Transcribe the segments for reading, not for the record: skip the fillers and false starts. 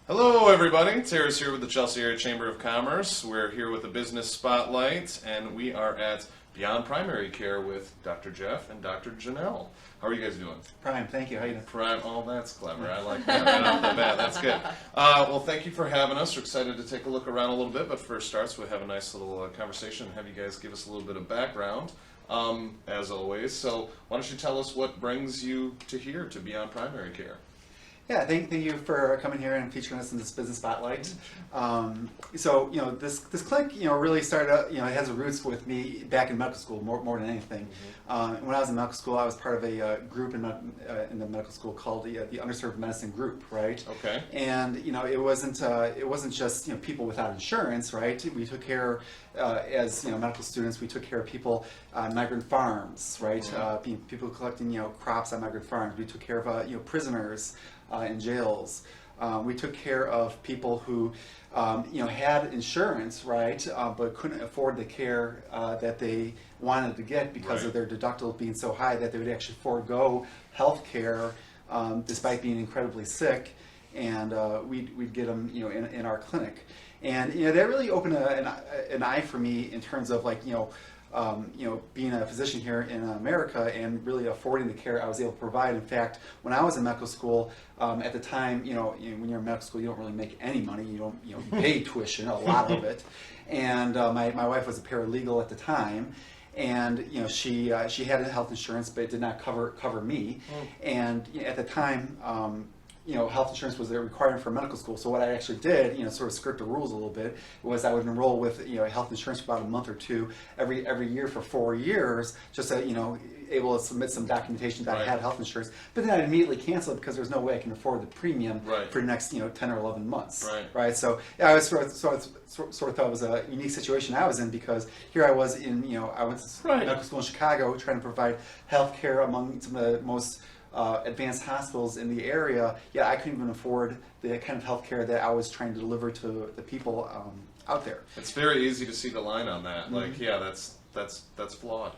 Hello, everybody. Terrace here with the Chelsea Area Chamber of Commerce. We're here with the Business Spotlight, and we are at Beyond Primary Care with Dr. Jeff and Dr. Janelle. How are you guys doing? Prime, thank you. How you doing? Prime. Oh, that's clever. I like that right off the bat. That's good. Well, thank you for having us. We're excited to take a look around a little bit, but first starts, we'll have a nice little conversation and have you guys give us a little bit of background, as always. So why don't you tell us what brings you to here, to Beyond Primary Care? Yeah, thank you for coming here and featuring us in this business spotlight. So, this clinic, really started out, it has roots with me back in medical school more than anything. When I was in medical school, I was part of a group in the medical school called the Underserved Medicine Group, right? Okay. And it wasn't just people without insurance, right? We took care as medical students, we took care of people on migrant farms, right? People collecting crops on migrant farms. We took care of prisoners in jails. We took care of people who had insurance, right, but couldn't afford the care that they wanted to get because of their deductible being so high that they would actually forego health care despite being incredibly sick, and we'd get them in our clinic. And that really opened an eye for me in terms of being a physician here in America and really affording the care I was able to provide. In fact, when I was in medical school, at the time, when you're in medical school, you don't really make any money. You pay tuition, a lot of it. And my wife was a paralegal at the time. And she had health insurance, but it did not cover me. And at the time, health insurance was a requirement for medical school. So what I actually did, sort of skirt the rules a little bit, was I would enroll with, health insurance for about a month or two every year for 4 years, just so, able to submit some documentation that I had health insurance. But then I'd immediately cancel it because there's no way I can afford the premium for the next, 10 or 11 months. Right. So yeah, I was sort of thought it was a unique situation I was in, because here I was in, I went to medical school in Chicago trying to provide health care among some of the most advanced hospitals in the area, yet I couldn't even afford the kind of healthcare that I was trying to deliver to the people out there. It's very easy to see the line on that. Like, yeah, that's flawed.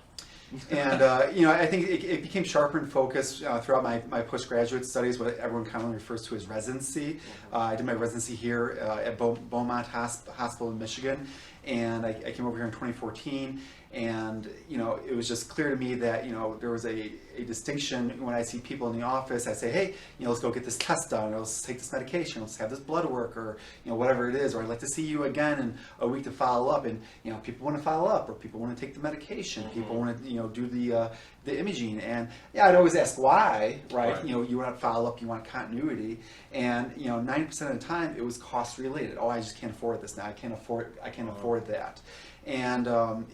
And I think it became sharper in focus throughout my postgraduate studies, what everyone commonly refers to as residency. I did my residency here at Beaumont Hospital in Michigan, and I came over here in 2014. And it was just clear to me that there was a distinction when I see people in the office. I say, hey, let's go get this test done, or let's take this medication, let's have this blood work, or whatever it is, or I'd like to see you again in a week to follow up. And people want to follow up, or people want to take the medication, people want to do the imaging. And I'd always ask why, right? You want to follow up, you want continuity, and 90% of the time it was cost related. Oh, I just can't afford this now. I can't afford that. And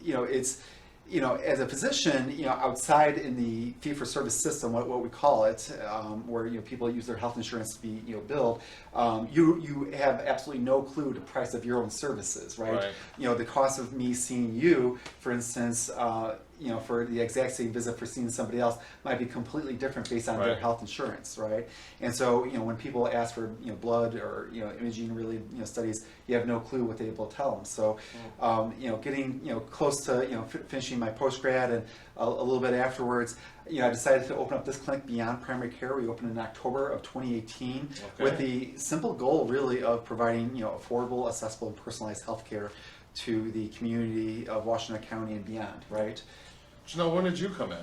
it's as a physician, outside in the fee-for-service system, what we call it, where people use their health insurance to be billed, you have absolutely no clue the price of your own services, right? The cost of me seeing you, for instance, for the exact same visit for seeing somebody else might be completely different based on their health insurance, right? And so, when people ask for blood or imaging related studies, you have no clue what they're able to tell them. So, getting close to finishing my post-grad and a little bit afterwards, I decided to open up this clinic, Beyond Primary Care. We opened in October of 2018 with the simple goal, really, of providing affordable, accessible, and personalized health care to the community of Washington County and beyond, right? Janelle, when did you come in?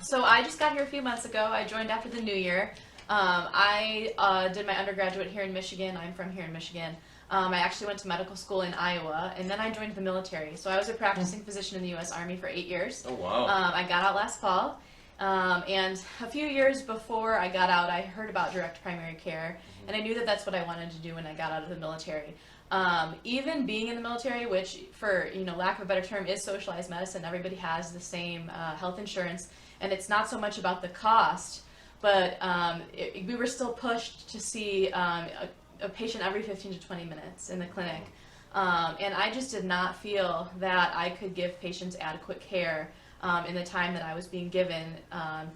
So I just got here a few months ago. I joined after the new year. I did my undergraduate here in Michigan. I'm from here in Michigan. I actually went to medical school in Iowa, and then I joined the military. So I was a practicing physician in the U.S. Army for 8 years. Oh, wow. I got out last fall. And a few years before I got out, I heard about direct primary care, and I knew that that's what I wanted to do when I got out of the military. Even being in the military, which for lack of a better term is socialized medicine, everybody has the same health insurance, and it's not so much about the cost, but we were still pushed to see a patient every 15 to 20 minutes in the clinic, and I just did not feel that I could give patients adequate care in the time that I was being given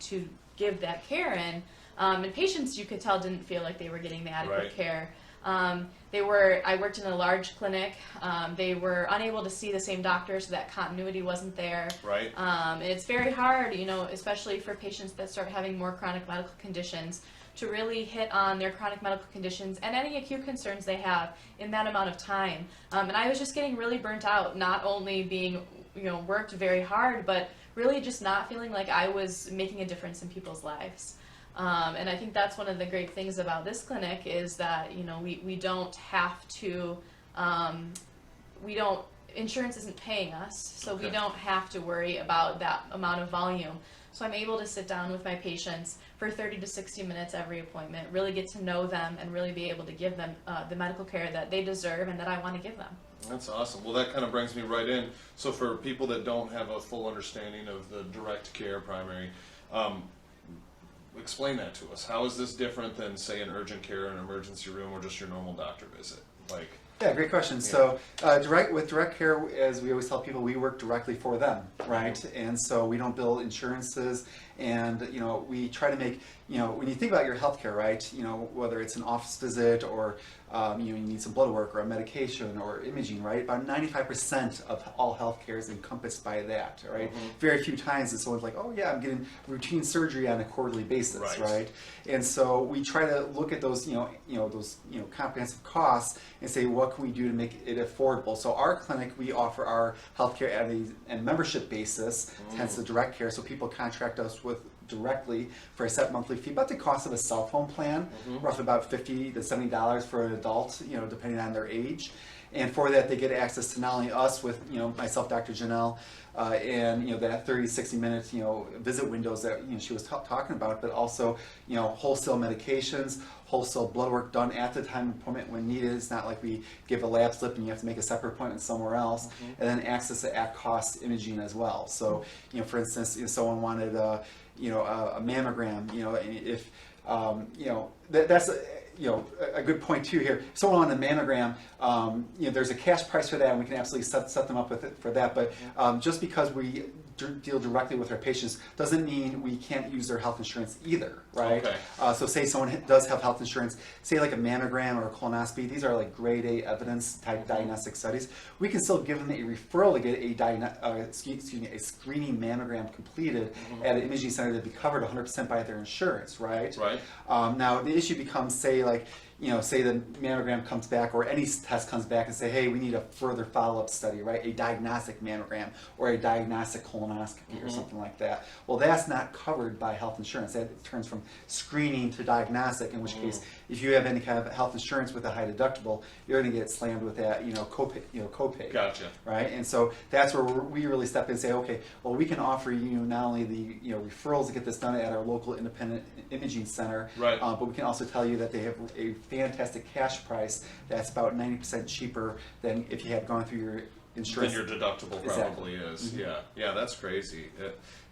to give that care in. And patients, you could tell, didn't feel like they were getting the adequate care. I worked in a large clinic. They were unable to see the same doctor, so that continuity wasn't there. And it's very hard, especially for patients that start having more chronic medical conditions, to really hit on their chronic medical conditions and any acute concerns they have in that amount of time. And I was just getting really burnt out, not only being, worked very hard, but really just not feeling like I was making a difference in people's lives. And I think that's one of the great things about this clinic is that, we don't have to, insurance isn't paying us, so we Okay. don't have to worry about that amount of volume. So I'm able to sit down with my patients for 30 to 60 minutes every appointment, really get to know them and really be able to give them the medical care that they deserve and that I want to give them. That's awesome. Well, that kind of brings me right in. So for people that don't have a full understanding of the direct care primary, explain that to us. How is this different than, say, an urgent care, an emergency room, or just your normal doctor visit? Like, Yeah, great question. So, with direct care, as we always tell people, we work directly for them, right? And so we don't bill insurances, and we try to make when you think about your healthcare, right? Whether it's an office visit or you need some blood work or a medication or imaging, right? About 95% of all healthcare is encompassed by that, right? Very few times is someone's like, oh yeah, I'm getting routine surgery on a quarterly basis, right? And so we try to look at those, those comprehensive costs and say, what can we do to make it affordable? So our clinic, we offer our healthcare at a membership basis, hence the direct care. So people contract us with directly for a set monthly fee, about the cost of a cell phone plan, roughly about $50 to $70 for an adult, depending on their age. And for that, they get access to not only us with, myself, Dr. Janelle, and that 30 to 60 minutes, visit windows that she was talking about, but also, wholesale medications, wholesale blood work done at the time of appointment when needed. It's not like we give a lab slip and you have to make a separate appointment somewhere else, and then access to at-cost imaging as well. So, for instance, if someone wanted a mammogram, if that's a good point too here. If someone on a mammogram, there's a cash price for that, and we can absolutely set them up with it for that. But just because we deal directly with our patients doesn't mean we can't use their health insurance either, right? Okay. So say someone does have health insurance, say like a mammogram or a colonoscopy, these are like grade A evidence type diagnostic studies. We can still give them a referral to get a screening mammogram completed at an imaging center to be covered 100% by their insurance, right? Right. Now the issue becomes, say like, say the mammogram comes back or any test comes back and say, hey, we need a further follow-up study, right? A diagnostic mammogram or a diagnostic colonoscopy or something like that. Well, that's not covered by health insurance. That turns from screening to diagnostic, in which case, if you have any kind of health insurance with a high deductible, you're going to get slammed with that, copay. Gotcha. Right? And so that's where we really step in and say, okay, well, we can offer you not only the referrals to get this done at our local independent imaging center, Right. But we can also tell you that they have a fantastic cash price that's about 90% cheaper than if you had gone through your insurance. Then your deductible probably Exactly. is. Yeah, that's crazy.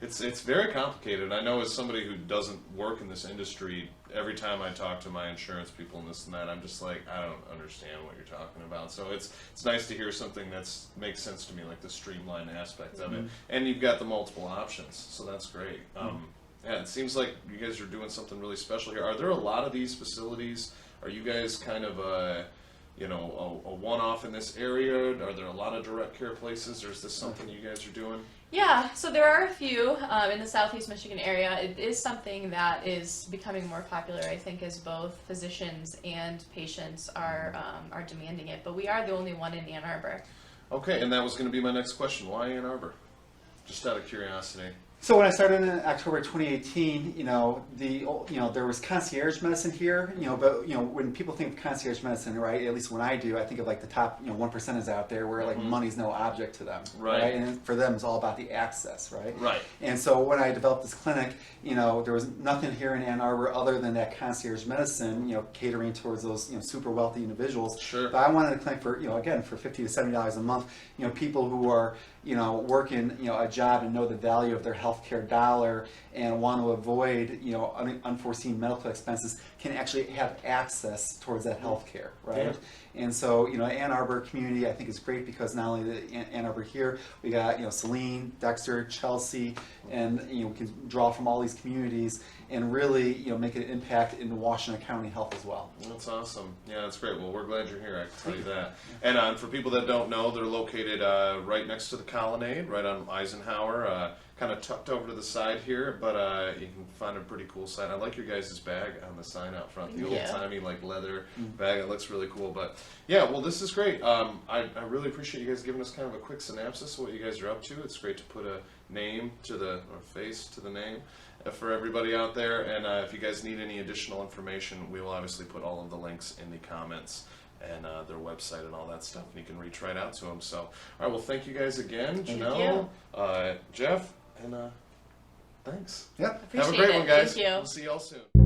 It's very complicated. I know as somebody who doesn't work in this industry, every time I talk to my insurance people and this and that, I'm just like, I don't understand what you're talking about. So it's nice to hear something that makes sense to me, like the streamlined aspect of it. And you've got the multiple options, so that's great. Yeah, it seems like you guys are doing something really special here. Are there a lot of these facilities? Are you guys kind of a one-off in this area? Are there a lot of direct care places, or is this something you guys are doing? Yeah, so there are a few in the Southeast Michigan area. It is something that is becoming more popular, I think, as both physicians and patients are demanding it. But we are the only one in Ann Arbor. Okay, and that was going to be my next question. Why Ann Arbor? Just out of curiosity. So when I started in October 2018, there was concierge medicine here, but when people think of concierge medicine, right, at least when I do, I think of like the top 1% is out there where like money's no object to them, Right. And for them it's all about the access, right? Right. And so when I developed this clinic, there was nothing here in Ann Arbor other than that concierge medicine, catering towards those super wealthy individuals. Sure. But I wanted a clinic for again for $50 to $70 a month, people who are working a job and know the value of their healthcare dollar and want to avoid unforeseen medical expenses can actually have access towards that healthcare, right? Yeah. And so Ann Arbor community I think is great because not only the Ann Arbor here, we got Saline, Dexter, Chelsea, and we can draw from all these communities and really make an impact in Washington County health as well. That's awesome. Yeah, that's great. Well, we're glad you're here. I can tell you that. And for people that don't know, they're located right next to the Colonnade, right on Eisenhower. kind of tucked over to the side here, but you can find a pretty cool sign. I like your guys' bag on the sign out front, the Thank you. old-timey like leather bag. It looks really cool. But yeah, well, this is great. I really appreciate you guys giving us kind of a quick synopsis of what you guys are up to. It's great to put a name to or face to the name for everybody out there. And if you guys need any additional information, we will obviously put all of the links in the comments and their website and all that stuff, and you can reach right out to them. So, all right, well, thank you guys again, Thank Janelle, Jeff, and thanks. Yep. Have a Appreciate great it. one, guys. Thank you. We'll see y'all soon.